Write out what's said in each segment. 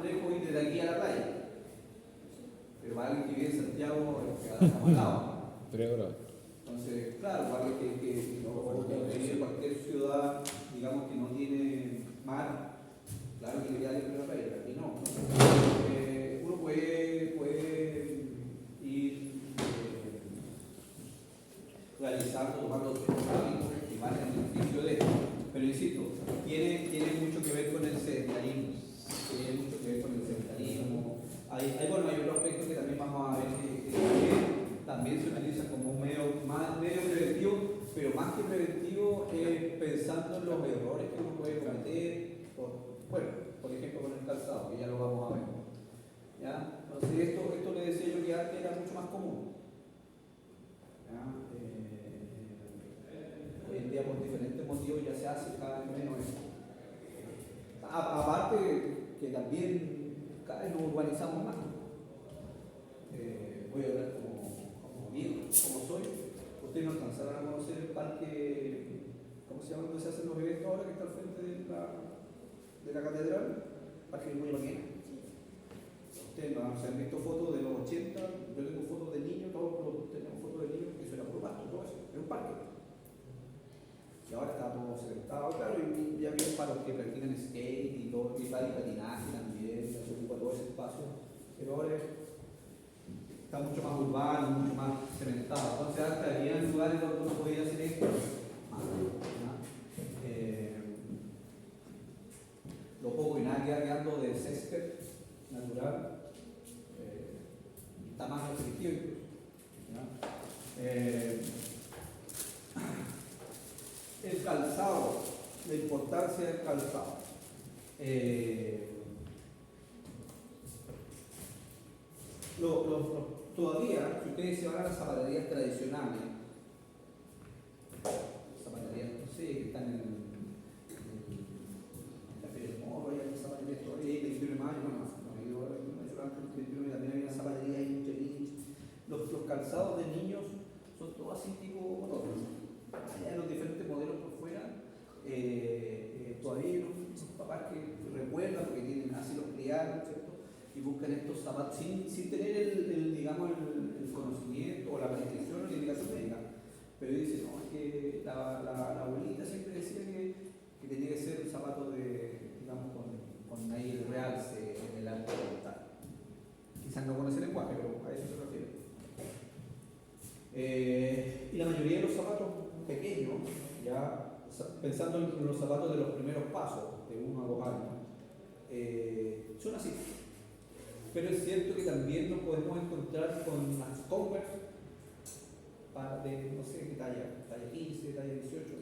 lejos ir de aquí a la playa. Pero para alguien que vive en Santiago, está más lado. 3 horas. Entonces, claro, para alguien que vive en cualquier ciudad, digamos que no tiene mar, claro que quería ir a la playa, aquí no. Uno puede ir realizando, tomando otros hábitos que van en beneficio de esto. Pero insisto, tiene mucho que ver con el sedentarismo. Tiene mucho que ver con el sedentarismo. Hay otro aspecto que también vamos a ver que también se utiliza como un medio preventivo, pero más que preventivo, pensando en los errores que uno puede cometer. Por ejemplo, con el calzado, que ya lo vamos a ver. ¿Ya? Entonces, esto le decía yo que antes era mucho más común. Hoy en día, por diferentes motivos, ya se hace cada vez menos eso. Aparte que también cada vez nos urbanizamos más. Voy a hablar como viejo, como soy. Ustedes no alcanzaron a conocer el parque, ¿cómo se llama? Donde se hacen los eventos ahora, que está al frente de la catedral, Parque de Muy Baquena. Ustedes no se han visto fotos de los 80, yo tengo fotos de niños, todos tenemos fotos de niños, que eso era puro pasto, todo eso, era un parque. Y ahora está todo sentado, claro, y ya vienen para los que practican skate y todo, y patinaje también, se ocupa todo ese espacio, pero ahora está mucho más urbano, mucho más cementado. Entonces antes había lugares donde uno podía hacer esto, lo poco y nada queda quedando de césped natural, está más restringido incluso. El calzado, la importancia del calzado. Todavía, si ustedes se van a las zapaterías tradicionales, zapaterías, no sé, que están en la Feria del Morro, hay zapaterías todavía, el 21 de mayo, bueno, no he ido ahora, el 21 también había una zapatería ahí en Chelich. Los calzados de niños son todos así tipo botones. Allá en los diferentes modelos por fuera, todavía hay unos papás que recuerdan porque tienen así los criados, ¿cierto? Y buscan estos zapatos sin tener el conocimiento o la prescripción o la indicación médica. Pero dicen, no, es que la abuelita siempre decía que tenía que ser un zapato con ahí el realce en el alto tal. Quizás no conoce el lenguaje, pero a eso se refiere. Y la mayoría de los zapatos pequeños, ya pensando en los zapatos de los primeros pasos, de 1 a 2 años, son así. Pero es cierto que también nos podemos encontrar con las Converse de no sé qué talla 15, talla 18,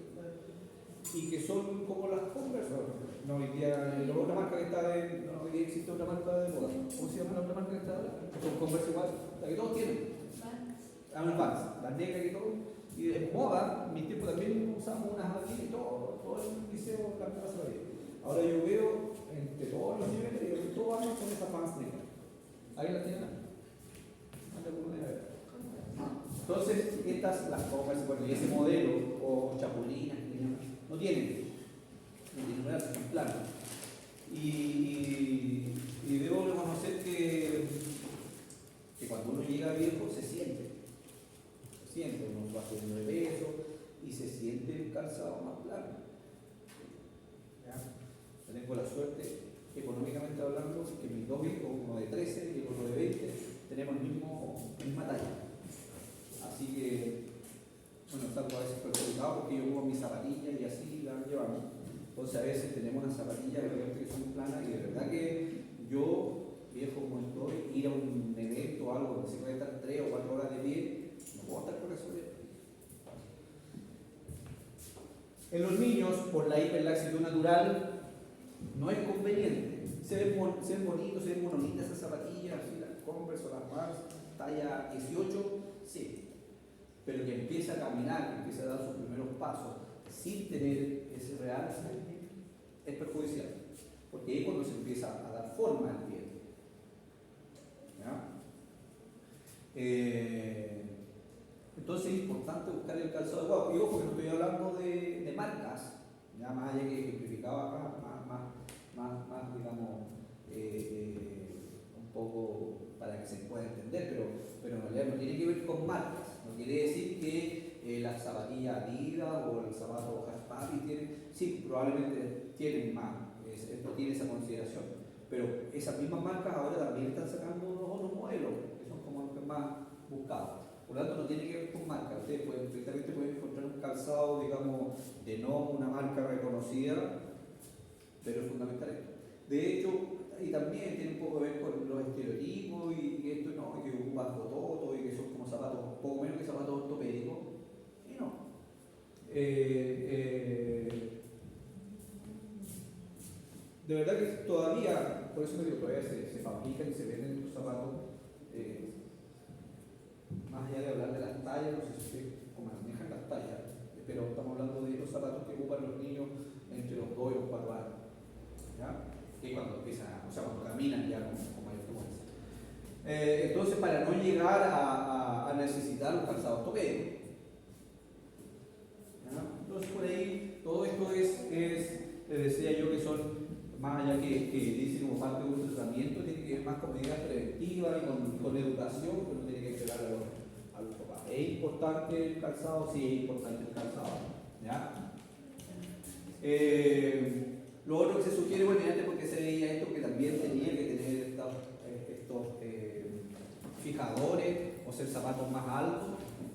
y que son como las Converse. No, hoy día la otra marca que está hoy día existe otra marca de moda. ¿Cómo se llama la otra marca que está? Son Converse igual, la que todos tienen. Unas Vans, las negras y todo. Y en moda, en mi tiempo también usamos unas aquí y todo el liceo la misma sabía. Ahora yo veo entre todos los niveles, todos van con esas Vans negras. ¿Alguien las tiene? Entonces, estas, las Converse, bueno, y ese modelo, o chapulinas, no tienen nada, en plan. Y debo reconocer que cuando uno llega viejo se siente, uno va subiendo de peso y se siente el calzado más plano. Yo tengo la suerte, económicamente hablando, que mis dos hijos, uno de 13 y otro de 20, tenemos la misma talla. Así que, bueno, salgo a veces perjudicado porque yo uso mis zapatillas y así las llevamos. Entonces a veces tenemos unas zapatillas que son planas y de verdad que yo, viejo como estoy, ir a un evento o algo donde se puede estar 3 o 4 horas de pie, no puedo estar con eso. En los niños, por la hiperlaxitud natural, no es conveniente. Se ven bonitos, se ven bonolitas esas zapatillas, así las Converse o las Vans, talla 18, sí. Pero que empieza a caminar, que empieza a dar sus primeros pasos sin tener ese realce, es perjudicial. Porque ahí es cuando se empieza a dar forma al pie. Entonces es importante buscar el calzado adecuado. Y ojo que no estoy hablando de marcas, ya más allá que ejemplificaba acá, más digamos, con marcas. No quiere decir que la zapatilla Adidas o el zapato Hush Puppies tienen, sí, probablemente tienen más, esto tiene esa consideración. Pero esas mismas marcas ahora también están sacando otros modelos, que son como los más buscados. Por lo tanto, no tiene que ver con marca. Ustedes perfectamente pueden encontrar un calzado, digamos, de no una marca reconocida, pero es fundamental esto. De hecho, y también tiene un poco que ver con los estereotipos y que esto no, que ocupan bototos y que son como zapatos, poco menos que zapatos ortopédicos. Y no. De verdad que todavía, por eso me digo, todavía se fabrican y se venden estos zapatos. Más allá de hablar de las tallas, no sé si ustedes manejan las tallas, pero estamos hablando de los zapatos que ocupan los niños entre los 2 y los 4 años. ¿Ya? Que cuando empiezan, o sea, cuando caminan ya con mayor frecuencia. Entonces, para no llegar a necesitar un calzado ortopédico. Entonces, por ahí, todo esto les decía yo que son, más allá que dicen como parte de un tratamiento, tiene que ver más con medidas preventivas y con educación, que uno tiene que esperar a los papás. ¿Es importante el calzado? Sí, es importante el calzado. ¿Ya? Lo otro que se sugiere, bueno, antes porque se veía esto, que también tenía que tener estos fijadores o ser zapatos más altos,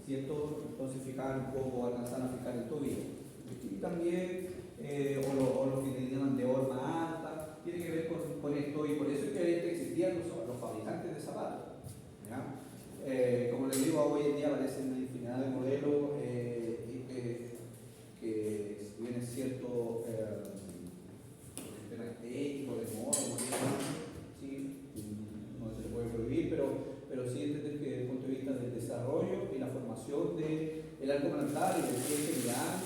¿cierto? Entonces fijar un poco, alcanzar a fijar el tobillo. Y también, o los que tenían de horma alta, tiene que ver con esto, y por eso es que existían los fabricantes de zapatos. ¿Ya? Como les digo, hoy en día aparecen una infinidad de modelos que si bien es cierto tema estético, de moda, sí, no se le puede prohibir, pero sí entender que desde el punto de vista del desarrollo y la formación del arco plantar y del pie general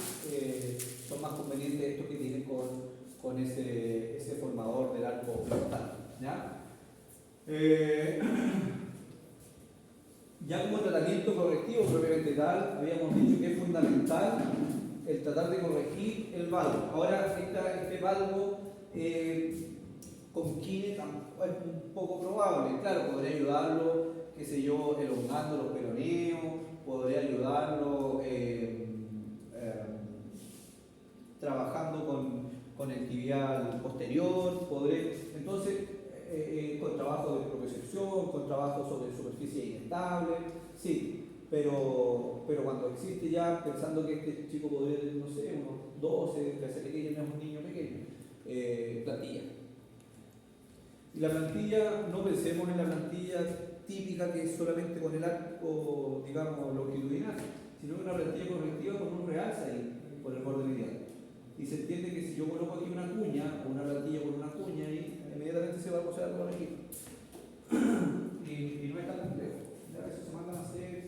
son más convenientes estos que tienen con ese formador del arco plantar. ¿Ya? Ya como tratamiento correctivo propiamente tal, habíamos dicho que es fundamental el tratar de corregir el valgo. Ahora, este valgo con kine es un poco probable. Claro, podría ayudarlo, qué sé yo, elongando los peroneos, podría ayudarlo trabajando con el tibial posterior, entonces, con trabajo de propiocepción, con trabajo sobre superficie inestable, sí, pero cuando existe ya, pensando que este chico podría tener, no sé, unos 12, 13 pequeños, no es un niño pequeño, plantilla. Y la plantilla, no pensemos en la plantilla típica que es solamente con el arco, digamos, longitudinal, sino una plantilla correctiva con un realce ahí, por el borde medial. Y se entiende que si yo coloco aquí una cuña, o una plantilla con una cuña ahí, inmediatamente se va a coser algo aquí. Y no es tan complejo. A veces se mandan a hacer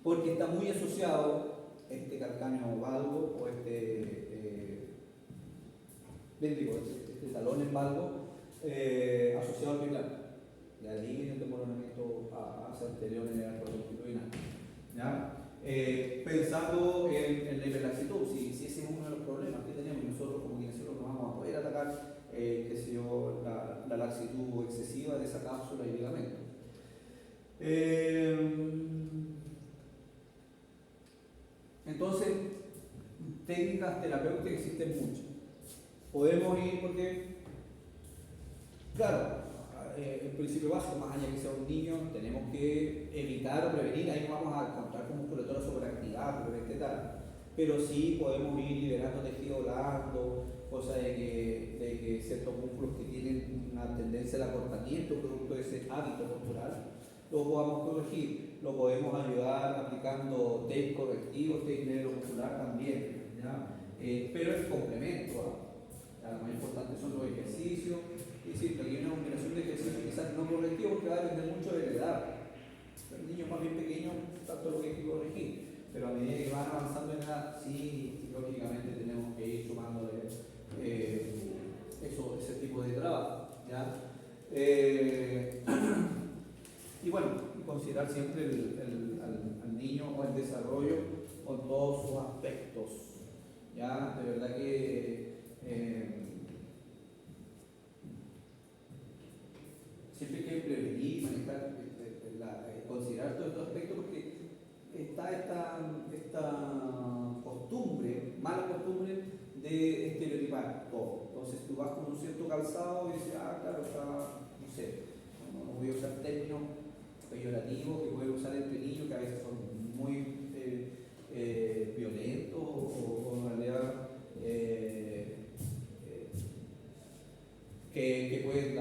porque está muy asociado este calcáneo valgo o este talón en valgo asociado al pilar. La línea de coronamiento hacia anterior en el arco longitudinal. ¿Ya? Pensando en la hiperlaxitud, si ese es uno de los problemas que tenemos, y nosotros como kinesiólogos no vamos a poder atacar la laxitud excesiva de esa cápsula y ligamento. Entonces, técnicas terapéuticas existen muchas. Podemos ir porque, claro, el principio básico, más allá que sea un niño, tenemos que evitar o prevenir, ahí no vamos a encontrar con musculatura sobreactivada, pero sí podemos ir liberando tejido blando, cosa de que ciertos músculos que tienen una tendencia al acortamiento producto de ese hábito postural, lo podamos corregir, lo podemos ayudar aplicando test correctivos, test neuromuscular también, ¿ya? Pero es complemento. Lo más importante son los ejercicios. Es decir, aquí hay una combinación de ejercicios quizás no correctivos que va a depender mucho de la edad. Los niños más bien pequeños, tanto lo que hay que corregir, pero a medida que van avanzando en edad, sí, lógicamente tenemos que ir sumándole ese tipo de trabajo. ¿Ya? Y bueno, considerar siempre al niño o el desarrollo con todos sus aspectos. ¿Ya? De verdad que Entonces tú vas con un cierto calzado y dices, ah, claro, está, no sé, no voy a usar términos peyorativos que pueden usar entre niños que a veces son muy violentos o en realidad que pueden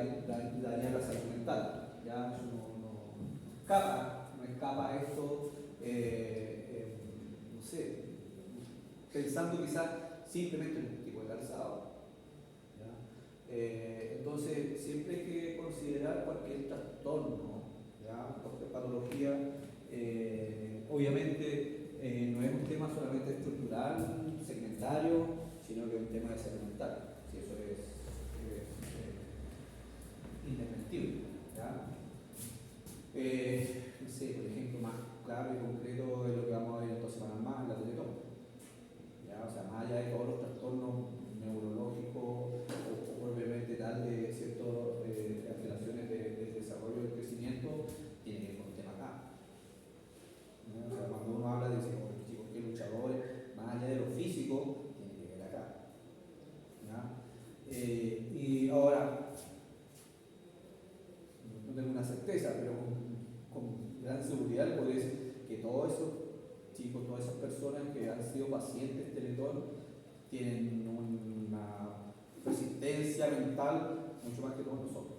dañar la salud mental. ¿Ya? Eso no escapa a esto, no sé, pensando quizás simplemente en un tipo de calzado. Entonces, siempre hay que considerar cualquier trastorno, ¿ya? Cualquier patología. Obviamente, no es un tema solamente estructural, segmentario, sino que es un tema de salud mental. Si eso es indesmentible. ¿Ya? No sé, por ejemplo, más claro y concreto de lo que vamos a ver en 2 semanas más en la Teletón. ¿Ya? O sea, más allá de todos los trastornos neurológicos o propiamente tal de ciertas alteraciones del desarrollo y del crecimiento, tiene que ver con el tema acá. ¿No? O sea, cuando uno habla de chicos que luchadores, más allá de lo físico, tiene que ver acá. ¿Ya? Y ahora, no tengo una certeza, pero con gran seguridad puedo decir que todos esos chicos, todas esas personas que han sido pacientes Teletón tienen una resistencia mental mucho más que todos nosotros.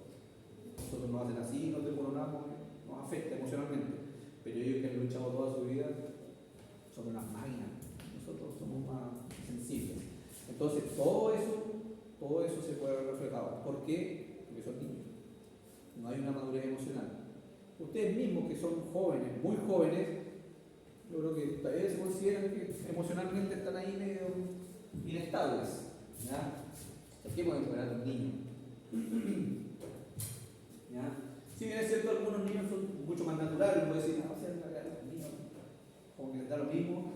Nosotros nos hacen así, nos desmoronamos, nos afecta emocionalmente, pero ellos que han luchado toda su vida son unas máquinas, nosotros somos más sensibles. Entonces todo eso se puede ver reflejado. ¿Por qué? Porque son niños. No hay una madurez emocional. Ustedes mismos que son jóvenes, muy jóvenes, yo creo que todavía se consideran que emocionalmente están ahí medio inestables. ¿Ya? ¿Por qué podemos esperar a un niño? ¿Ya? Si bien es cierto, algunos niños son mucho más naturales, uno puede decir, no, o sea, en realidad los niños como que les da lo mismo,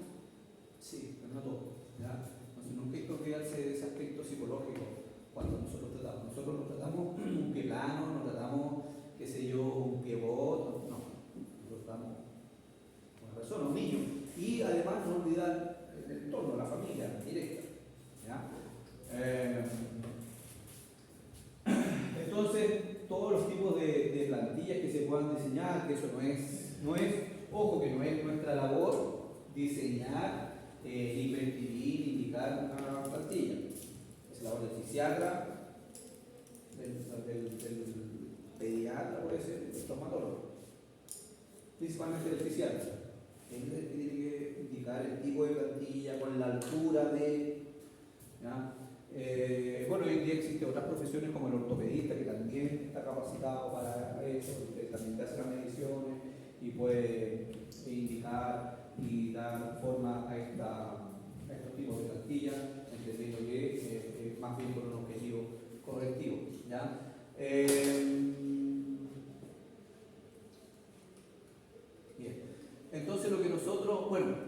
sí, pero no todo. ¿Ya? Entonces nunca hay que olvidarse de ese aspecto psicológico cuando nosotros tratamos. Nosotros nos tratamos un pie plano, nos tratamos, qué sé yo, un pie bot, no, nosotros tratamos una persona, un niño. Y además no olvidar el entorno, la familia directa. ¿Ya? Entonces, todos los tipos de plantillas que se puedan diseñar, que eso ojo, que no es nuestra labor diseñar, invertir, indicar una plantilla. Es labor del fisiatra, del pediatra, puede ser, del traumatólogo, principalmente del fisiatra. Él tiene que indicar el tipo de plantilla con la altura de. ¿Ya? Bueno, hoy en día existen otras profesiones como el ortopedista que también está capacitado para eso, también te hace las mediciones y puede indicar y dar forma a estos tipos de plantillas, entendiendo que más bien con un objetivo correctivo. ¿Ya? Bien. Entonces lo que nosotros, bueno,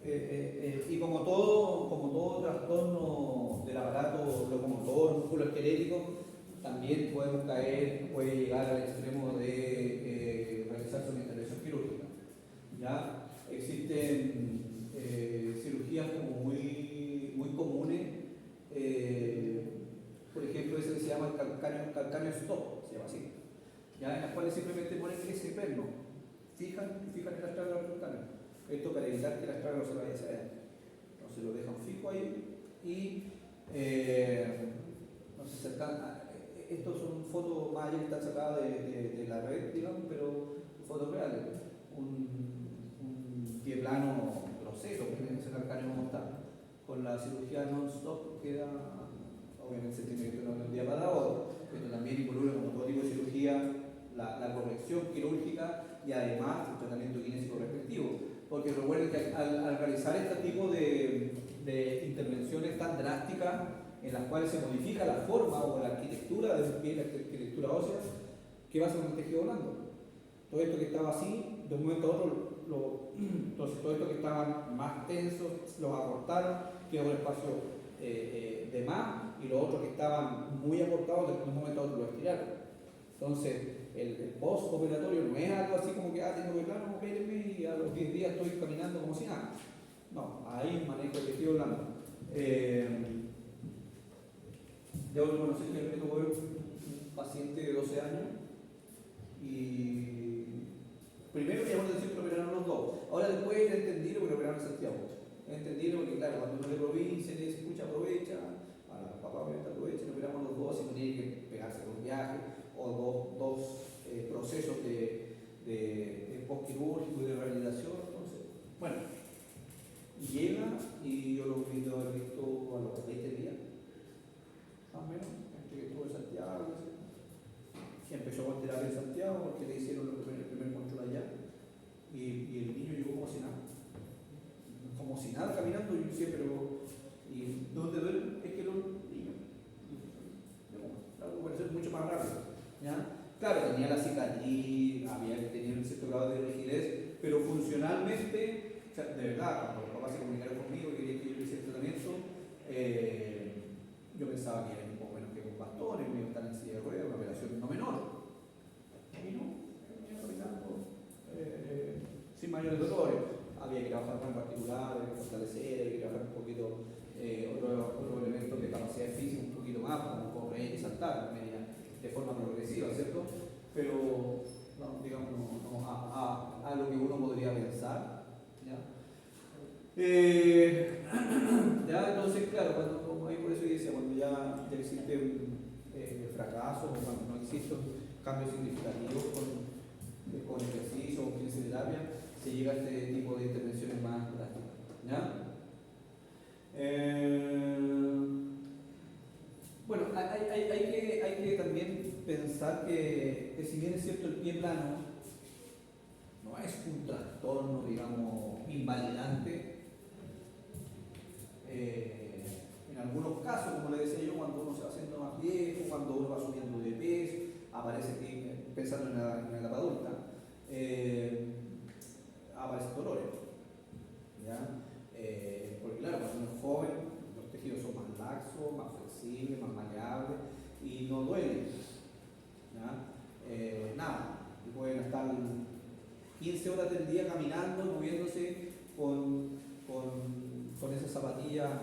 y como todo trastorno del aparato locomotor, musculoesquelético, también puede llegar al extremo de realizarse una intervención quirúrgica. ¿Ya? Existen cirugías como muy comunes, por ejemplo, ese que se llama calcáneo stop, se llama así, ¿ya? En las cuales simplemente ponen ese perno, fijan el astrago calcáneo. Esto para evitar que el astrago se vaya hacia adentro. Entonces lo dejan fijo ahí y estos son fotos más allá que están sacadas de la red, digamos, pero fotos reales. Un pie plano grosero, que es el calcáneo como está. Con la cirugía non-stop queda, obviamente se tiene que tener de un día para otro. Esto también involucra, como todo tipo de cirugía, la corrección quirúrgica y además el tratamiento kinésico respectivo. Porque recuerden que al realizar este tipo de intervenciones tan drásticas, en las cuales se modifica la forma o la arquitectura de un pie, la arquitectura ósea, ¿qué va a hacer con el tejido blando? Todo esto que estaba así, de un momento a otro, entonces todo esto que estaban más tensos, los acortaron, quedó un espacio de más, y los otros que estaban muy acortados, de un momento a otro los estiraron. Entonces, el post-operatorio no es algo así como que, tengo que plano, opérenme y a los 10 días estoy caminando como si nada. No, ahí manejo el tejido blando. Debo reconocer que me tocó un paciente de 12 años y primero me llamó la atención que lo operaron los dos. Ahora después he entendido que lo operaron en Santiago. He entendido porque claro, cuando uno de provincia le dice, escucha, aprovecha, a la papá obviamente aprovecha, lo operamos los dos y no tiene que pegarse con un viaje o dos procesos de postquirúrgico y de rehabilitación. Entonces, bueno, llega y yo lo he haber visto a los 20 días, más o menos, entre que estuvo en Santiago, que empezó con terapia en Santiago porque le hicieron el primer control allá y el niño llegó como si nada caminando. Y yo decía, pero ¿y dónde duele? Es que los niños, la recuperación es mucho más rápida, ¿ya? Claro, tenía la cicatriz, tenía un cierto grado de rigidez, pero funcionalmente, o sea, de verdad, cuando los papás se comunicaron conmigo y querían que yo hiciera el tratamiento, yo pensaba que era un poco menos que con bastones, me iba a estar en silla de ruedas, una operación no menor. Y no, venía caminando sin mayores dolores. Había que trabajar más en particular, fortalecer, hay que trabajar un poquito otros elementos de capacidad física un poquito más, como correr y saltar de forma progresiva, ¿cierto? Pero, no, digamos, no, a lo que uno podría pensar, ¿ya? Ya, entonces, claro, como ahí por eso yo decía, cuando ya existe un fracaso, o cuando no existen cambios significativos con ejercicio o kinesiología, se llega a este tipo de intervenciones más drásticas, ¿ya? Bueno, hay que también pensar que si bien es cierto el pie plano no es un trastorno, digamos, invalidante, en algunos casos, como le decía yo, cuando uno se va haciendo más viejo, cuando uno va subiendo de peso, aparece pensando en la etapa adulta, aparecen dolores, ¿ya? Porque claro, cuando uno es joven, los tejidos son más laxos, más flexibles, más maleables y no duelen, ¿ya? Nada, y pueden estar 15 horas del día caminando, moviéndose con esa zapatilla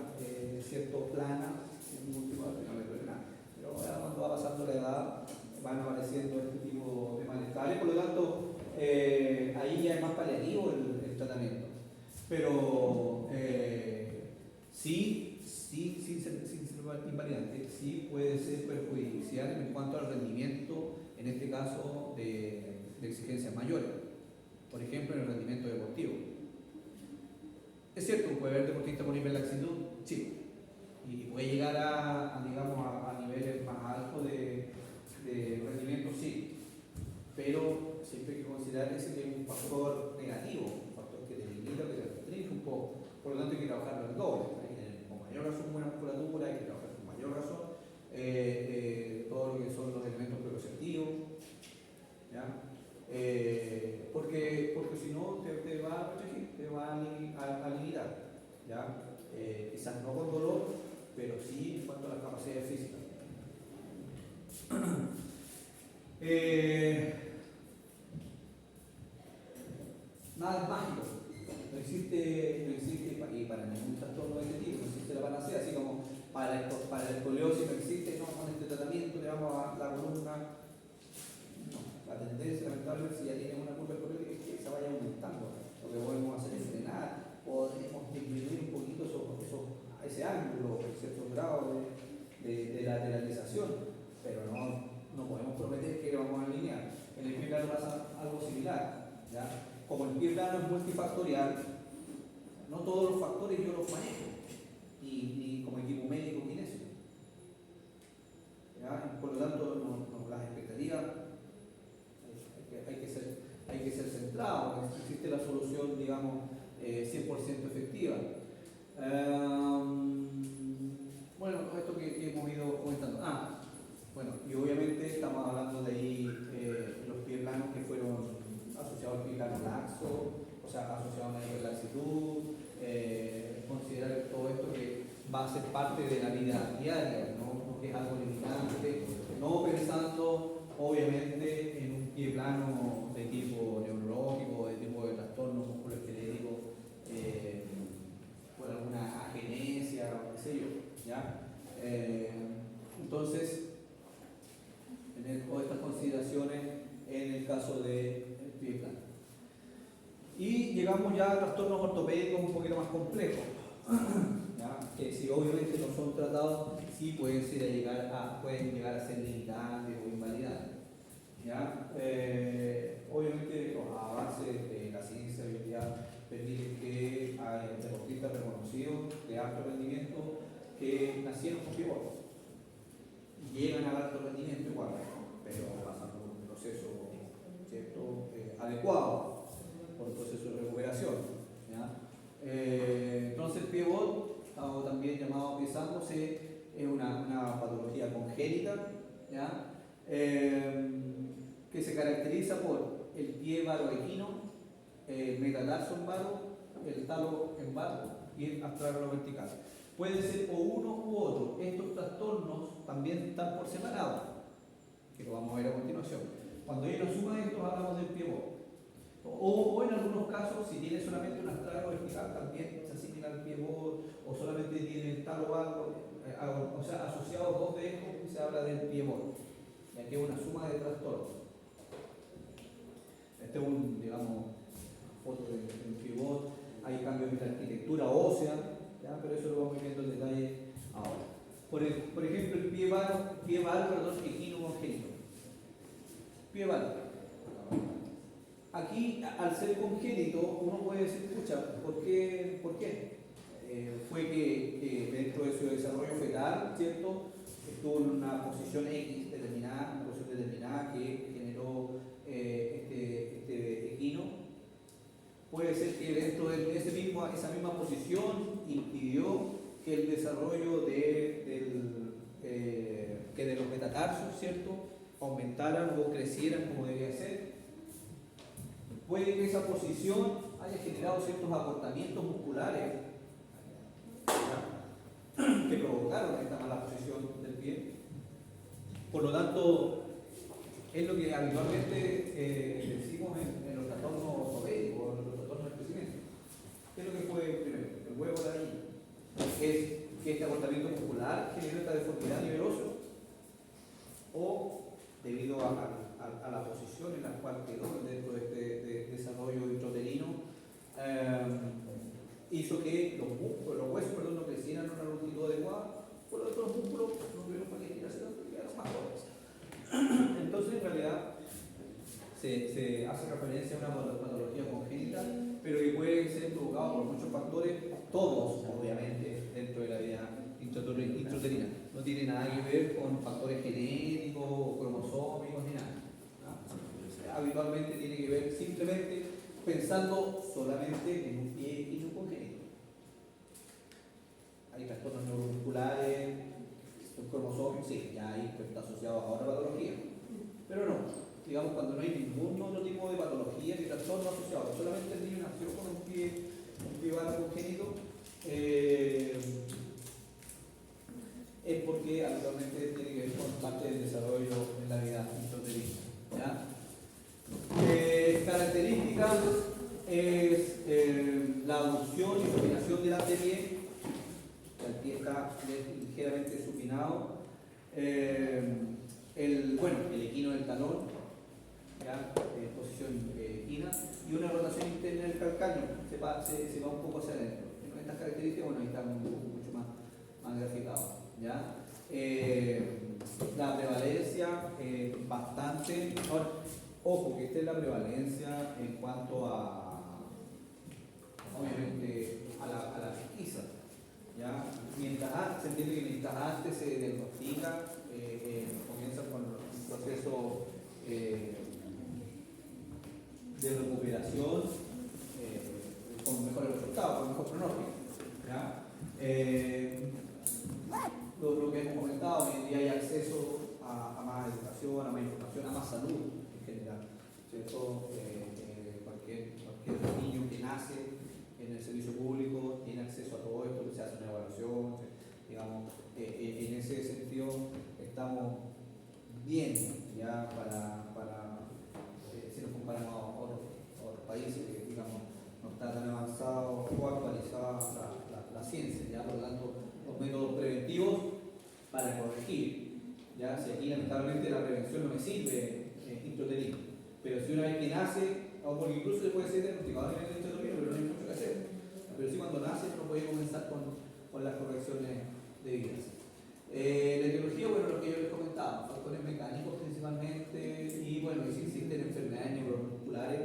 cierto plana, sin ningún tipo de nada. Pero ahora cuando va pasando la edad van apareciendo este tipo de malestares, por lo tanto ahí ya es más paliativo el tratamiento. Pero sí, sin ser invalidante, sí puede ser perjudicial en cuanto al rendimiento, en este caso de exigencias mayores, por ejemplo en el rendimiento deportivo. Es cierto, puede haber deportistas con hiperlaxitud, sí, y puede llegar digamos, a niveles más altos de rendimiento, sí, pero siempre hay que considerar ese que es un factor negativo, un factor que te limita, que te restringe un poco. Por lo tanto hay que trabajarlo en doble, hay que tener con mayor razón buena musculatura, hay que trabajar con mayor razón todo lo que son los elementos proprioceptivos, ¿ya? Porque si no te va a restringir, te va a limitar, ¿ya? Quizás no con dolor, pero sí en cuanto a las capacidades físicas. Nada es mágico, no existe y para ningún trastorno de este tipo, no existe la panacea, así como para el escoliosis no existe, no, con este tratamiento le vamos a la columna. No, la tendencia lamentablemente si ya tienes una curva escoliosis es que se vaya aumentando. Lo que podemos hacer es frenar, podemos disminuir un poquito ese ángulo, ciertos grados de lateralización, pero no podemos prometer que lo vamos a alinear. En el pie plano pasa algo similar, ¿ya? Como el pie plano es multifactorial, no todos los factores yo los manejo, ni como equipo médico kinesio, ¿ya? Por lo tanto, las expectativas hay que ser centrado, existe la solución, digamos, 100% efectiva. Bueno, esto que hemos ido comentando. Bueno, y obviamente estamos hablando de ahí los pies planos que fueron asociados al pie plano laxo, o sea, asociados a una hiperlaxitud, considerar todo esto que va a ser parte de la vida diaria, no que es algo limitante, no pensando obviamente en un pie plano de tipo neurológico, de tipo de trastorno musculoesquelético, por alguna agenesia o qué sé yo, ¿ya? Entonces Entonces, todas estas consideraciones en el caso del pie plano. Y llegamos ya a trastornos ortopédicos un poquito más complejos, ¿ya? Que si obviamente no son tratados, sí pueden llegar a ser limitantes o invalidantes, ¿ya? Obviamente los avances de la ciencia hoy en día permiten que hay deportistas reconocidos de alto rendimiento que nacieron con pie gordo. Llegan al alto rendimiento igual, pero pasando por un proceso, ¿cierto? Adecuado, por un proceso de recuperación, ¿ya? Entonces el pivot, o también llamado pie sango, es una patología congénita, ¿ya? Que se caracteriza por el pie varo equino, el metatarso en varo, el talo en varo y el astragalo vertical. Puede ser o uno u otro. Estos trastornos también están por separado, que lo vamos a ver a continuación. Cuando hay una suma de estos hablamos del pivot. O en algunos casos, si tiene solamente un astragalo vertical, también se asimila al pivot, o solamente tiene el talo varo, o sea, asociados dos de estos, se habla del pivot, ya que es una suma de trastornos. Este es digamos, foto del pivot. Hay cambios en la arquitectura ósea, ¿ya? Pero eso lo vamos viendo en detalle ahora. Por ejemplo, el pie varo, equino congénito. Pie varo. Aquí, al ser congénito, uno puede decir, escucha, ¿por qué? Fue que dentro de su desarrollo fetal, ¿cierto? Estuvo en una posición X determinada, una posición determinada que generó este equino. Puede ser que dentro de esa misma posición impidió que el desarrollo que de los metatarsos, ¿cierto?, aumentaran o crecieran como debía ser. Puede que esa posición haya generado ciertos acortamientos musculares, ¿ya?, que provocaron esta mala posición del pie. Por lo tanto, es lo que habitualmente decimos en los trastornos ortopédicos, en los trastornos del crecimiento. ¿Qué es lo que fue primero? El huevo de ahí. Es que este acortamiento muscular generó esta deformidad a nivel óseo, o debido a la posición en la cual quedó dentro de este desarrollo intrauterino, hizo que los huesos no crecieran a una longitud adecuada. Por lo tanto, los músculos no tuvieron para que quieran más cortos. Entonces, en realidad, se hace referencia a una patología congénita, pero que puede ser provocada por muchos factores, todos, obviamente, dentro de la vida intrauterina. No tiene nada que ver con factores genéticos, cromosómicos, ni nada, ¿no? Habitualmente tiene que ver simplemente pensando solamente en un pie equino congénito. Hay trastornos neuromusculares, cromosómicos, sí, ya ahí está asociado a otra patología. Pero no, digamos, cuando no hay ningún otro tipo de patología ni trastorno asociado, solamente el niño nació con un pie varo congénito, es porque habitualmente tiene que ver con parte del desarrollo en la vida intrauterina, ¿ya? Características es la abducción y supinación del antepié. El pie está ligeramente supinado. El equino del talón, ¿ya? Posición equina, y una rotación interna del calcáneo, se va un poco hacia adentro. Estas características, ahí están mucho más graficados, ¿ya? La prevalencia bastante. Ahora, ojo, que esta es la prevalencia en cuanto obviamente, a la pesquisa, ¿ya? Se entiende que mientras antes se diagnostica, comienza con un proceso de recuperación con mejores resultados, con mejor pronóstico, ¿ya? Lo que hemos comentado, hoy en día hay acceso a más educación, a más información, a más salud en general, ¿cierto? Cualquier niño que nace en el servicio público tiene acceso a todo esto, que se hace una evaluación, digamos, en ese sentido estamos bien, ya si nos comparamos a otros países que, digamos, no está tan avanzado o actualizada la ciencia, ya por lo tanto los métodos preventivos para corregir ¿ya? Si aquí lamentablemente la prevención no me sirve introterir, pero si una vez que nace, o porque incluso se puede ser diagnosticado a nivel de introterino, pero no hay mucho que hacer. Pero sí cuando nace uno puede comenzar con las correcciones debidas. La etiología, bueno, lo que yo les comentaba, factores mecánicos principalmente, y bueno, y si existen enfermedades neuromusculares,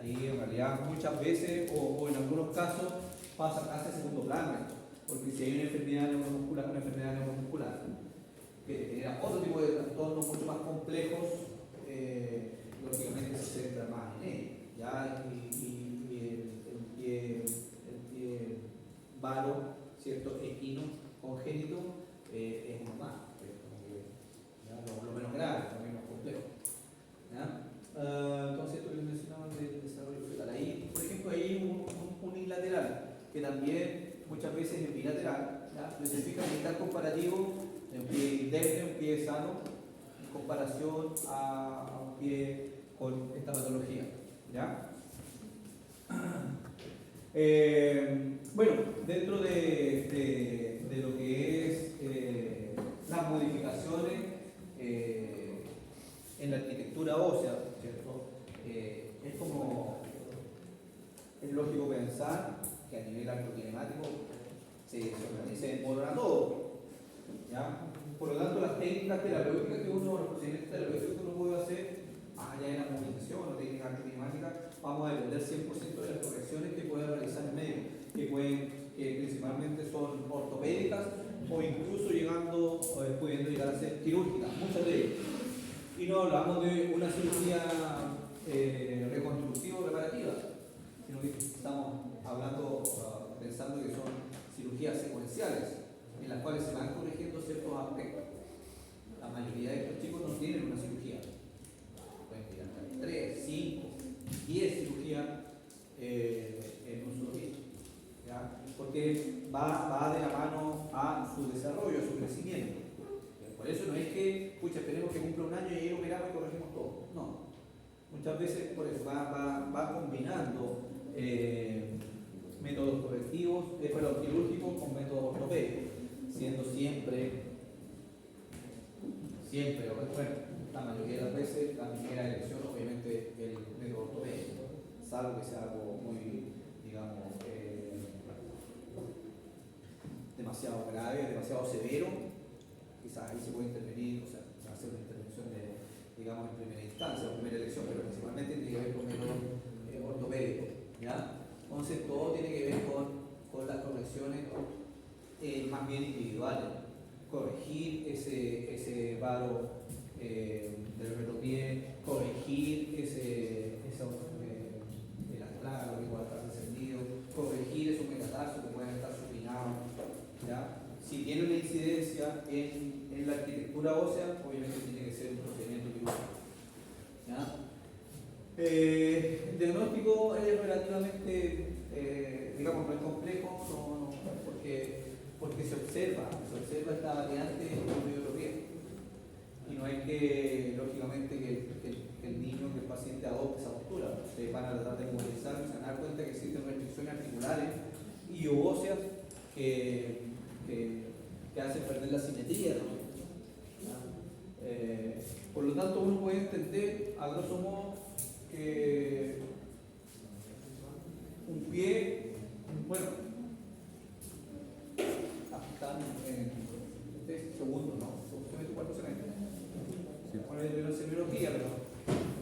ahí en realidad muchas veces, o en algunos casos, pasa casi a segundo plano esto, porque si hay una enfermedad neuromuscular que genera otro tipo de trastornos mucho más complejos, lógicamente se centra más en él, ¿ya? Y el pie varo, ¿cierto? Equino, congénito, es uno más, lo menos grave, lo menos complejo. ¿Ya? Entonces, esto que les mencionaba del desarrollo fetal. Ahí, por ejemplo, hay un unilateral, que también muchas veces es bilateral, ¿ya? Pero se fija en tal comparativo de un pie indemne, un pie sano, en comparación a un pie con esta patología. ¿Ya? Bueno, dentro de lo que es las modificaciones en la arquitectura ósea, ¿cierto? Es lógico pensar que a nivel arquitectónico se desmorona todo, ¿ya? Por lo tanto, las técnicas terapéuticas que uno, los procedimientos terapéuticos que uno puede hacer, más allá de la movilización o técnicas arquitectónicas, vamos a depender 100% de las correcciones que pueda realizar el médico, que principalmente son ortopédicas o incluso pudiendo llegar a ser quirúrgicas, muchas de ellas. Y no hablamos de una cirugía reconstructiva o reparativa, sino que estamos pensando que son cirugías secuenciales, en las cuales se van corrigiendo ciertos aspectos. La mayoría de estos chicos no tienen una cirugía. Pueden tener 3, 5, 10 cirugías en un solo día. ¿Ya? Porque va de la mano a su desarrollo, a su crecimiento. Por eso no es que, esperemos que cumpla un año y ahí lo operamos y corregimos todo. No. Muchas veces por eso va combinando métodos correctivos, quirúrgicos con métodos ortopédicos, siendo siempre, bueno, la mayoría de las veces la primera elección obviamente el método ortopédico, salvo que sea algo muy, digamos, demasiado grave, demasiado severo, quizás ahí se puede intervenir, o sea, hacer una intervención digamos, en primera instancia o primera elección, pero principalmente tiene que ver con métodos ortopédicos, ¿ya? Entonces todo tiene que ver con las correcciones más bien individuales, corregir ese varo del retropié, corregir el astral, que pueda estar descendido, corregir esos metatarsos que pueden estar supinados, ¿ya? Si tiene una incidencia en la arquitectura ósea, obviamente tiene que ser un procedimiento quirúrgico. ¿Ya? El diagnóstico es relativamente, digamos, no es complejo, porque se observa esta variante en el medio pie. Y no hay que, lógicamente, que el niño, que el paciente adopte esa postura. Ustedes van a tratar de movilizar y se van a dar cuenta que existen restricciones articulares y óseas que hacen perder la simetría, ¿no? Por lo tanto, uno puede entender, a grosso modo, que un pie, bueno, están en segundo, ¿no? ¿Cuántos semestres? Bueno, yo no sé biología, pero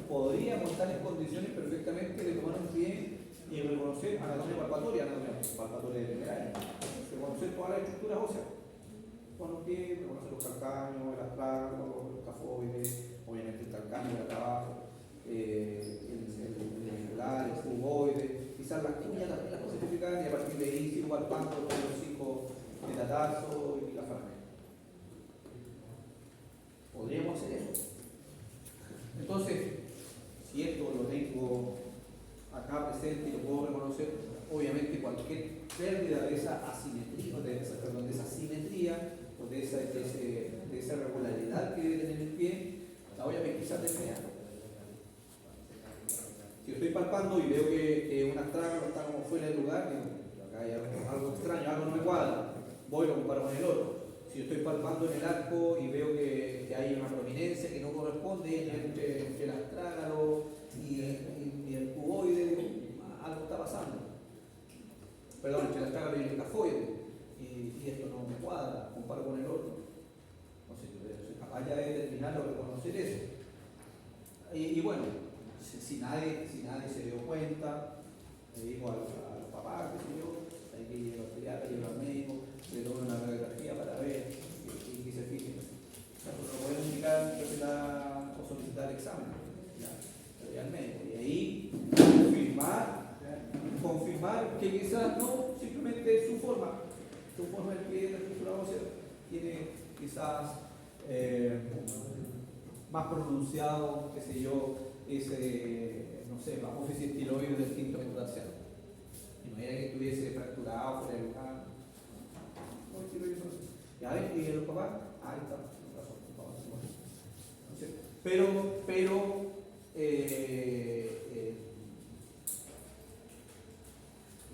podríamos estar en condiciones perfectamente de tomar un pie y reconocer anatomía palpatoria de primera, reconocer todas las estructuras óseas. Con un pie, reconocer los calcáneos, el astral, los cafoides, obviamente el calcáneo de acá abajo, el angular, el cuboide, quizás las cuñas también las cosas identificar y a partir de ahí sigo palpando todos los 5 metatarsos y la falange. Podríamos hacer eso. Entonces, si esto lo tengo acá presente y lo puedo reconocer, obviamente cualquier pérdida de esa asimetría, de esa simetría o de esa regularidad que debe tener el pie, la voy a pesquisar de inmediato. Si yo estoy palpando y veo que un astral está como fuera de lugar, digo, acá hay algo extraño, algo no me cuadra, voy y lo comparo con el otro. si yo estoy palpando en el arco y veo que hay una prominencia que no corresponde entre el astrágalo y el cuboide, digo, algo está pasando. Perdón, entre el astrágalo y el cafoide, y esto no me cuadra, comparo con el otro. Entonces yo soy capaz ya de determinarlo, reconocer eso. Y bueno, si nadie se dio cuenta, le digo a los papás, qué sé yo, hay que ir a los pediatras, ir al médico, le toman una radiografía para ver y que se fijen. Nosotros podemos indicar, recetar o solicitar examen, ya, pero ya al médico. Y ahí confirmar que quizás no, simplemente su forma el pie de la estructura ósea tiene quizás más pronunciado, qué sé yo, ese, no sé, apófisis estiloide del quinto metatarsiano. Imagina que estuviese fracturado, fuera de lugar. No, estiloide no. ¿Ya ven? ¿Y los papás? Ahí está, tiene razón, los papás son buenos. Entonces, pero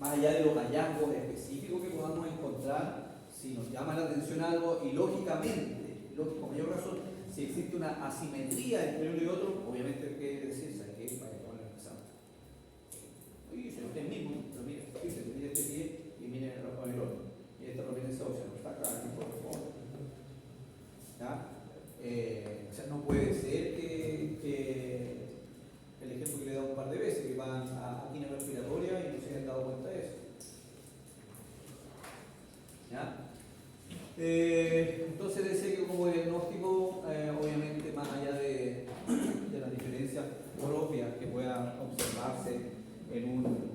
más allá de los hallazgos específicos que podamos encontrar, si nos llama la atención algo y lógicamente, con mayor razón, si existe una asimetría entre uno y otro, obviamente hay que decirse que para que tomar el examen. Oye, si usted mismo, pero mire, fíjese, mire este pie y mire el otro. Y esta prominencia ósea no está acá, aquí corresponde. ¿Ya? O sea, no puede ser que el ejemplo que le he dado un par de veces, que van a quina respiratoria y no se hayan dado cuenta de eso. ¿Ya? Entonces decía que como diagnóstico, obviamente más allá de las diferencias propias que puedan observarse en un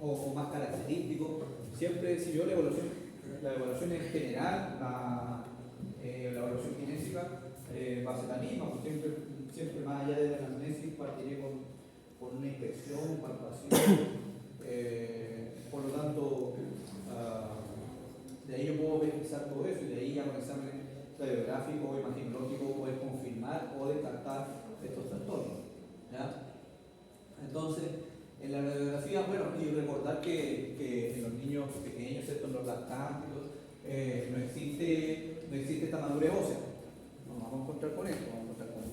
o más característico, siempre si yo la evaluación en general, la evaluación kinésica va a ser la misma, porque siempre más allá de la anamnesis partiré con una inspección, palpación, por lo tanto de ahí yo puedo verificar todo eso y de ahí ya con examen radiográfico o imaginológico poder confirmar o descartar estos trastornos. ¿Ya? Entonces, en la radiografía, bueno, y recordar que en los niños pequeños, ¿cierto? En los lactantes, no existe esta madurez ósea. No nos vamos a encontrar con esto, vamos a encontrar con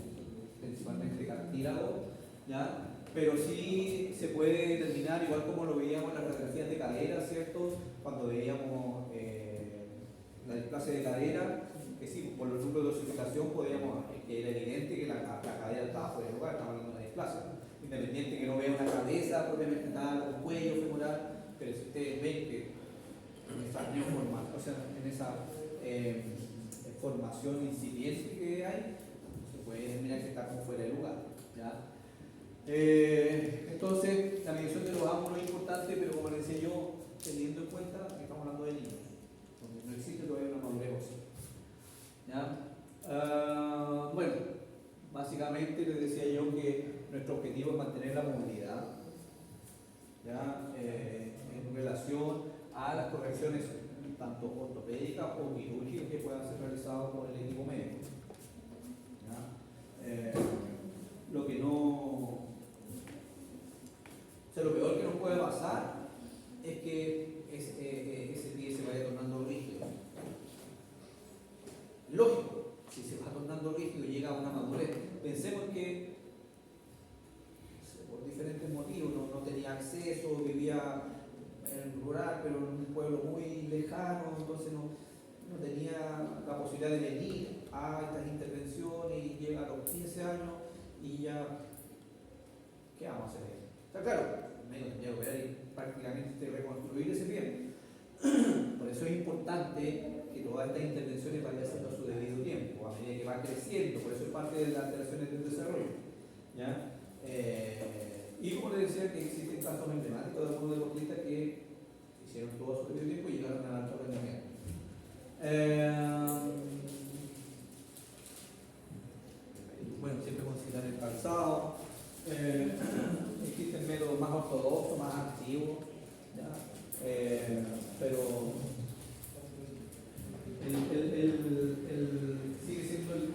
principalmente cartílago, ¿ya? Pero sí se puede determinar, igual como lo veíamos en las radiografías de cadera, ¿cierto? Cuando veíamos la displasia de cadera, que sí, por los núcleos de osificación podíamos, que era evidente que la cadera estaba fuera de lugar, estaba hablando de una displasia. Independiente que no vea una cabeza propiamente tal, un cuello femoral, pero si ustedes ven que en esa neoformación, o sea, en esa formación incipiente que hay, se puede determinar que está como fuera de lugar. ¿Ya? Entonces, la medición de los ángulos es importante, pero como les decía yo, teniendo en cuenta que estamos hablando de niños, donde no existe todavía una madurez ósea. ¿Ya? Bueno, básicamente les decía yo que nuestro objetivo es mantener la movilidad, ¿ya? En relación a las correcciones tanto ortopédicas o quirúrgicas que puedan ser realizadas por el equipo médico. ¿Ya? Lo que no, o sea, lo peor que nos puede pasar es que ese pie se vaya tornando rígido. Lógico, si se va tornando rígido y llega a una madurez, pensemos que por diferentes motivos no tenía acceso, vivía en el rural, pero en un pueblo muy lejano, entonces no tenía la posibilidad de venir a estas intervenciones y llega a los 15 años y ya, ¿qué vamos a hacer? Está claro, medio tendría que operar y prácticamente reconstruir ese pie. Por eso es importante que todas estas intervenciones vayan haciendo a su debido tiempo, a medida que va creciendo, por eso es parte de las alteraciones del desarrollo. ¿Ya? Y como les decía, que existen casos emblemáticos de algunos deportistas que hicieron todo a su debido tiempo y llegaron al alto rendimiento. Bueno, siempre considerar el calzado. Existen métodos más ortodoxos, más activos, ¿ya? Pero sigue siendo el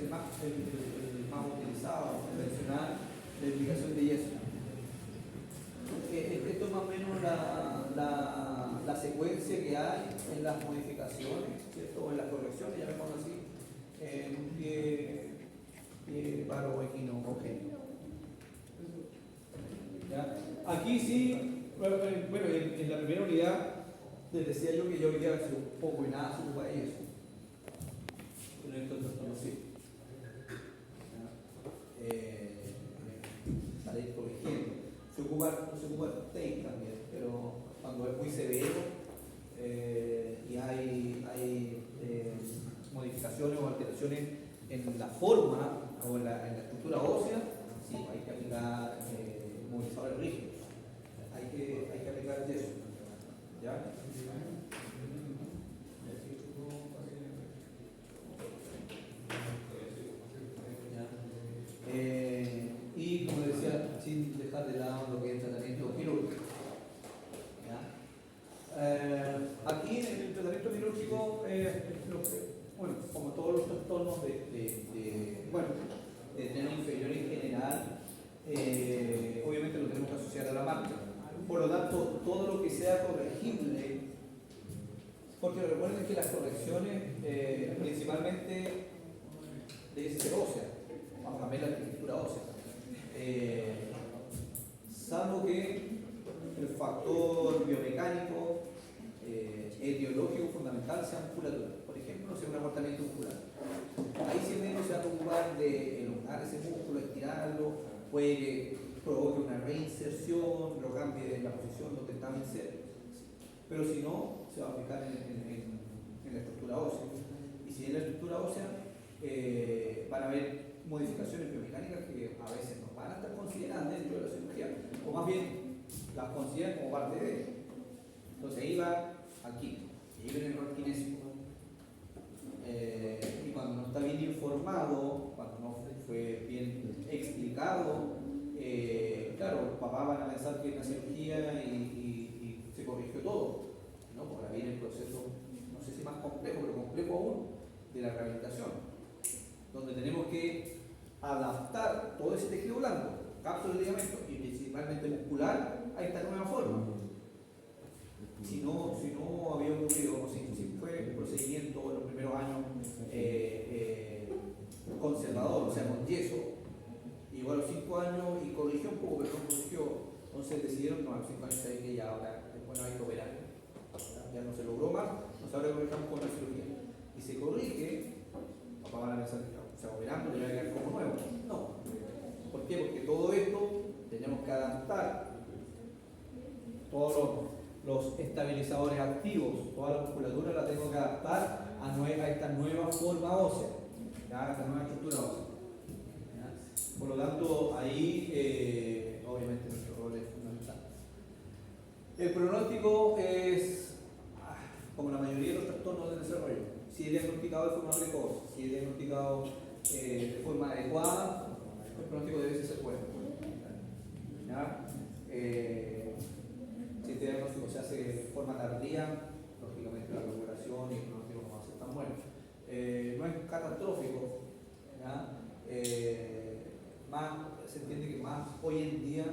más utilizado, convencional, la aplicación de yeso. Esto es más o menos la secuencia que hay en las modificaciones, ¿cierto? Les decía yo que yo quería hacer un poco y nada se ocupa de eso. Pero esto no sé. Para ir corrigiendo. Se ocupa TEI también, pero cuando es muy severo y hay modificaciones o alteraciones en la forma o en la estructura ósea, sí, hay que aplicar movilizadores rígidos. Hay que aplicar yeso. ¿Ya? Y como decía, sin dejar de lado lo que es el tratamiento quirúrgico. Aquí en el tratamiento quirúrgico, bueno, como todos los trastornos de tren inferior en general, obviamente lo tenemos que asociar a la marcha. Por lo tanto, todo lo que sea corregible, porque recuerden que las correcciones principalmente debe ser ósea, vamos a ver la arquitectura ósea, salvo que el factor biomecánico, etiológico fundamental sea musculatura, por ejemplo, sea un acortamiento muscular. Ahí siempre se va a preocupar de elongar ese músculo, estirarlo, puede que provoque una reinserción, lo cambie de la posición donde está en ser, pero si no, se va a aplicar en la estructura ósea. Y si en la estructura ósea van a haber modificaciones biomecánicas que a veces no van a estar consideradas dentro de la cirugía, o más bien las consideran como parte de. Entonces ahí va aquí, y ahí viene el error kinésico. Y cuando no está bien informado, cuando no fue bien explicado, claro, los papás van a pensar que es una cirugía y se corrigió todo, ¿no? Porque ahora viene el proceso, no sé si más complejo, pero complejo aún, de la rehabilitación, donde tenemos que adaptar todo ese tejido blando, cápsulas de ligamento y principalmente muscular a esta nueva forma. Si no había ocurrido, si fue un procedimiento en los primeros años conservador, o sea, con yeso, igual a los 5 años y corrigió un poco, pero no corrigió. Entonces decidieron, no, a los 5 años saben que ya ahora después no hay que operar. Ya no se logró más, nos ahora corregimos con la cirugía. Y se corrige, papá van a pensar que o sea, operando le va a quedar como nuevo. No. ¿Por qué? Porque todo esto tenemos que adaptar todos los estabilizadores activos, toda la musculatura la tengo que adaptar a esta nueva forma ósea, a esta nueva estructura ósea. Por lo tanto, ahí obviamente nuestro rol es fundamental. El pronóstico es, como la mayoría de los trastornos del desarrollo, si es diagnosticado de forma precoz, si es diagnosticado de forma adecuada, el pronóstico debe ser bueno. Si este diagnóstico se hace de forma tardía, lógicamente la recuperación y el pronóstico no va a ser tan bueno. No es catastrófico, más se entiende que más hoy en día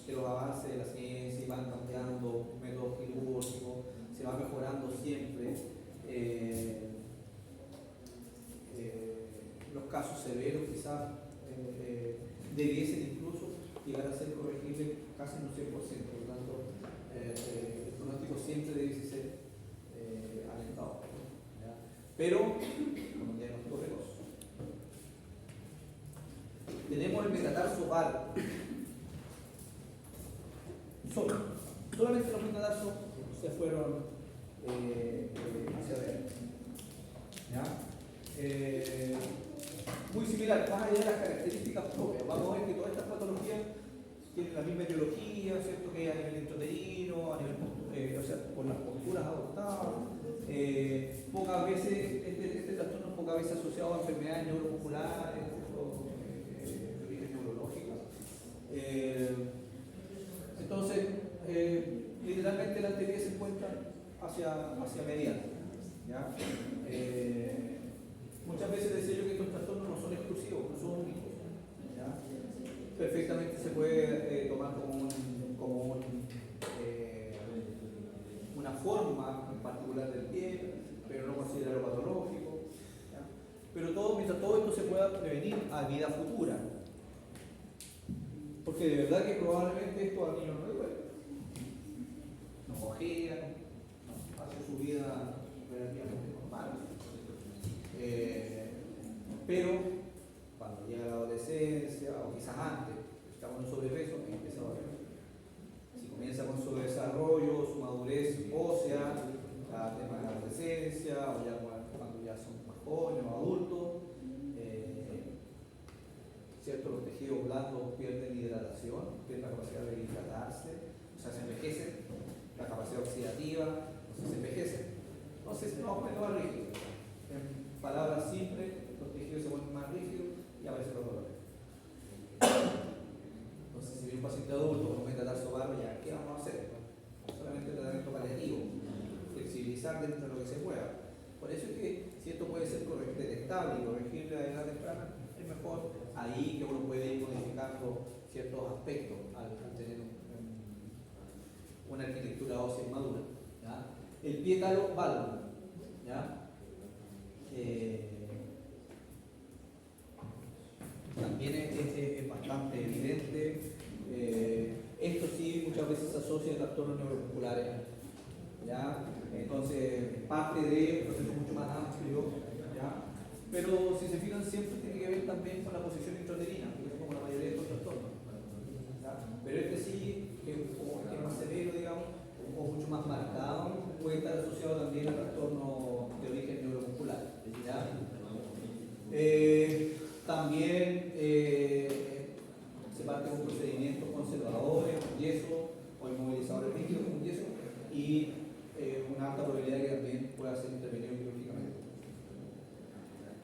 que los avances de la ciencia van cambiando métodos quirúrgicos, se va mejorando siempre. Los casos severos quizás debiesen incluso llegar a ser corregibles casi en un 100%, por lo tanto el pronóstico siempre debe ser alentado, ¿ya? Pero con un diagnóstico precoz. Tenemos el metatarso var. Solamente los metatarsos se fueron hacia adentro. Muy similar, más allá de las características propias. Vamos a ver que todas estas patologías tienen la misma etiología, ¿cierto? Que a nivel intrauterino, a nivel, o sea, por las posturas adoptadas. Pocas veces, este trastorno es pocas veces asociado a enfermedades neuromusculares, de origen neurológico. Entonces, literalmente la teoría se encuentra hacia mediana. ¿Ya? Muchas veces decía yo que estos trastornos no son exclusivos, no son únicos. ¿Ya? Perfectamente se puede tomar como una forma en particular del pie, pero no considerarlo patológico. ¿Ya? Pero mientras todo esto se pueda prevenir a vida futura. Porque de verdad que probablemente esto al niño no le duele. No cojea, no hace vida relativamente normal. Pero cuando llega la adolescencia, o quizás antes, estamos en sobrepeso, empieza a ver. Si comienza con su desarrollo, su madurez ósea, el tema de la adolescencia, o ya cuando ya son más jóvenes o adultos, ¿cierto? Los tejidos blandos pierden hidratación, pierden la capacidad de hidratarse, o sea, se envejecen, la capacidad oxidativa, o sea, se envejecen. Entonces, no, más rígido. En palabras simples, los tejidos se vuelven más rígidos y aparecen los dolores. Entonces, si viene un paciente adulto con un metatarso barro, ya, ¿qué vamos a hacer? Solamente tratamiento paliativo, flexibilizar dentro de lo que se pueda. Por eso es que si esto puede ser detectable y corregible a edad temprana, es mejor ahí que uno puede ir modificando ciertos aspectos al tener una arquitectura ósea madura. ¿Ya? El pie talo válvulo. ¿Ya? También es bastante evidente. Esto sí muchas veces se asocia a trastornos neuromusculares. ¿Ya? Entonces, parte de un proceso mucho más amplio. ¿Ya? Pero si se fijan, siempre tiene que ver también con la posición intrauterina, que es como la mayoría de estos trastornos. ¿Ya? Pero este sí, que es más severo, digamos, o mucho más marcado, puede estar asociado también a trastornos de origen neuromuscular. ¿Ya? También se parte con procedimientos conservadores, con yeso, o inmovilizadores rígidos con yeso, y una alta probabilidad de que también pueda ser intervenido quirúrgicamente.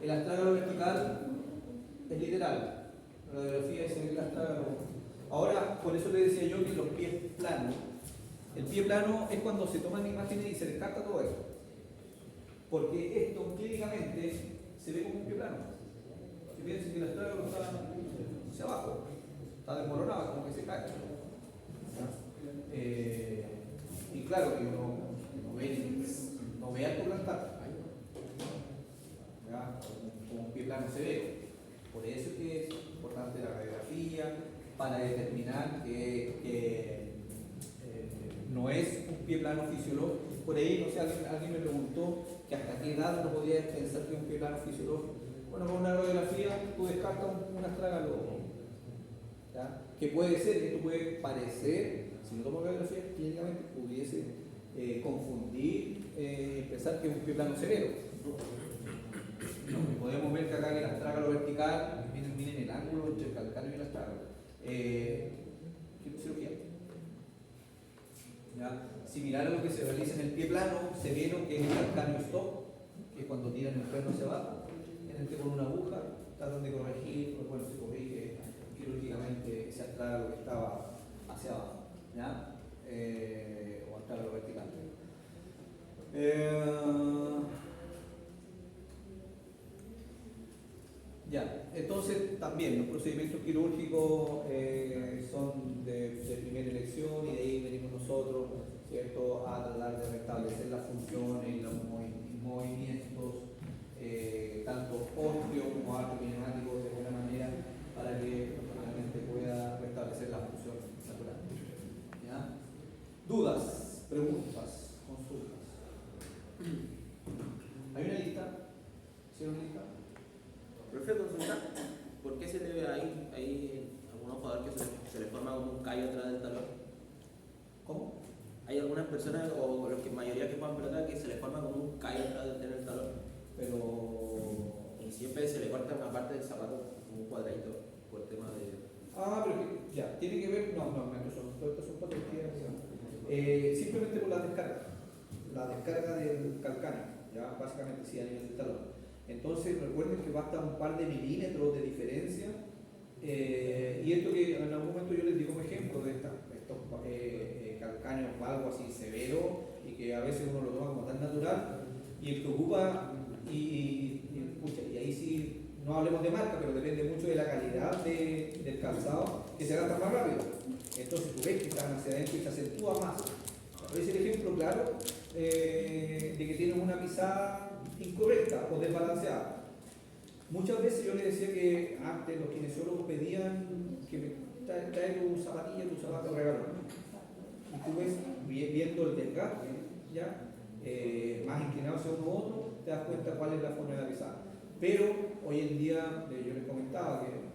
El astrágalo vertical es literal. La radiografía dice que el astrágalo. Ahora, por eso le decía yo que los pies planos. El pie plano es cuando se toman imágenes y se descarta todo eso. Porque esto clínicamente se ve como un pie plano. Si piensan que el astrágalo está hacia abajo, está desmoronado, como que se cae. Y claro que uno no ve alto plantar. Como un pie plano severo. Por eso es que es importante la radiografía para determinar que no es un pie plano fisiológico. Por ahí, no sé, alguien me preguntó que hasta qué edad uno podía pensar que es un pie plano fisiológico. Bueno, con una radiografía tú descartas un astrágalo, ¿ya? Que puede ser, esto puede parecer, si no tomo radiografía, clínicamente pudiese confundir, pensar que es un pie plano severo. No, podemos ver que acá en el astrágalo vertical, miren el ángulo entre el calcáneo y el astrágalo. Cirugía. ¿Ya? Similar a lo que se realiza en el pie plano, severo, que es el calcáneo stop, que es cuando tiran el perno hacia abajo, en el que con una aguja tratan de corregir, pues bueno, se corrige quirúrgicamente ese astrágalo que estaba hacia abajo, ¿ya? O astrágalo vertical. Ya, entonces también los procedimientos quirúrgicos son de primera elección y de ahí venimos nosotros, ¿cierto?, a tratar de restablecer las funciones y los movimientos, tanto óseos como artropneumáticos, de buena manera, para que realmente pueda restablecer la función natural. ¿Ya? ¿Dudas, preguntas, consultas? ¿Hay una lista? ¿Sí, una lista? Profe, consulta, ¿por qué se le ve hay algunos jugadores que se le forma como un callo atrás del talón? ¿Cómo? Hay algunas personas, o los que mayoría que juegan pelota, que se le forma como un callo atrás del talón. Pero... Y siempre se le corta una parte del zapato, como un cuadradito, por el tema de... Ah, pero ya, tiene que ver... No, son patologías. Simplemente con la descarga del calcáneo, ya básicamente sí a nivel del talón. Entonces recuerden que basta un par de milímetros de diferencia, y esto que en algún momento yo les digo un ejemplo de estos calcáneos algo así severo y que a veces uno lo toma como tan natural, y el que ocupa, y ahí sí, no hablemos de marca, pero depende mucho de la calidad del calzado, que se gasta más rápido. Entonces tú ves que están hacia adentro y se acentúa más. Es el ejemplo claro de que tienen una pisada incorrecta o desbalanceada. Muchas veces yo les decía que antes los kinesiólogos pedían que me trae tu zapatilla, tu zapato regalo. Y tú ves, viendo el desgaste, ¿ya? más inclinado hacia uno u otro, te das cuenta cuál es la forma de la pisada. Pero hoy en día, yo les comentaba que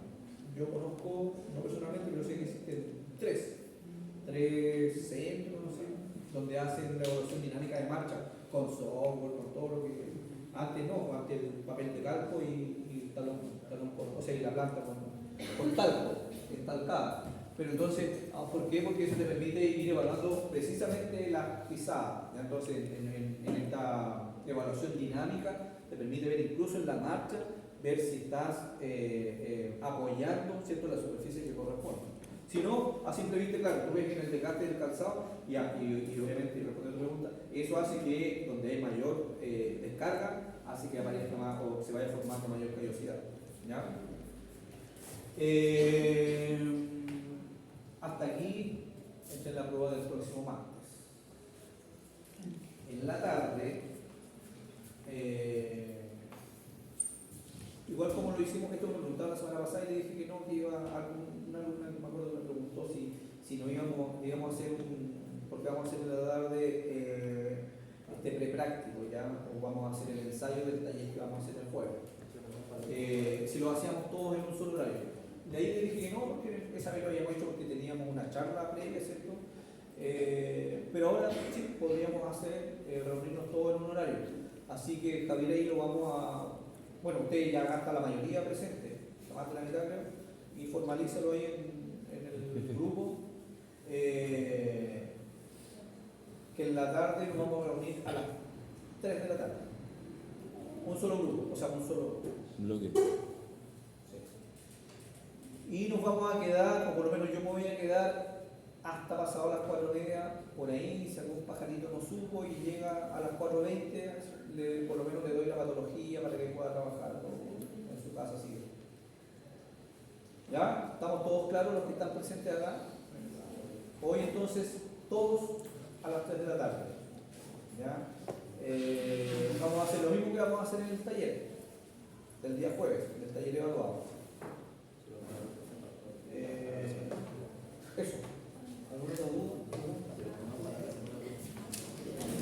yo conozco, no personalmente, pero sé que existen tres centros, no sé, donde hacen la evaluación dinámica de marcha con software, con todo lo que antes no, antes el papel de calco y talón o sea, y la planta con talco, entalcada. Pero entonces, ¿por qué? Porque eso te permite ir evaluando precisamente la pisada. Entonces, en esta evaluación dinámica, te permite ver incluso en la marcha, ver si estás apoyando, ¿cierto?, la superficie que corresponde. Si no, a simple vista, claro, tú ves en el desgaste del calzado y obviamente, respondiendo a tu pregunta, eso hace que donde hay mayor descarga, hace que aparezca más o se vaya formando mayor callosidad. ¿Ya? Hasta aquí, esta es la prueba del próximo martes. En la tarde, igual como lo hicimos, esto me preguntaba la semana pasada y le dije que no, que iba a una alumna que me acuerdo que me preguntó si no íbamos a hacer porque vamos a hacer la tarde prepráctico, ya, o vamos a hacer el ensayo del taller que vamos a hacer el jueves. Si lo hacíamos todos en un solo horario. De ahí le dije que no, porque esa vez lo habíamos hecho porque teníamos una charla previa, ¿cierto? Pero ahora sí, podríamos hacer, reunirnos todos en un horario. Así que Javier ahí lo vamos a... Bueno, ustedes ya gasta la mayoría presente, más de la mitad creo, y formalízalo ahí en el grupo. Que en la tarde nos vamos a reunir a las 3 de la tarde. Un solo grupo, o sea, un solo bloque. Y nos vamos a quedar, o por lo menos yo me voy a quedar hasta pasado las 4:30, por ahí, si algún pajarito no supo y llega a las 4:20, por lo menos le doy la patología para que pueda trabajar en su casa. Así. ¿Ya? ¿Estamos todos claros los que están presentes acá? Hoy entonces, todos a las 3 de la tarde. ¿Ya? Vamos a hacer lo mismo que vamos a hacer en el taller, del día jueves, del taller evaluado. Eso. ¿Alguna duda?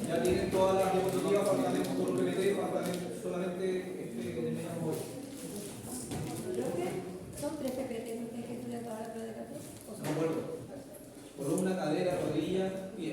Ya tienen todas las diapositivas, faltan todo lo que PPT, faltan solamente que terminamos hoy. ¿Son 3 PPT? ¿No tienes que estudiar toda la prueba de 14? No me acuerdo. Columna, cadera, rodilla, pie.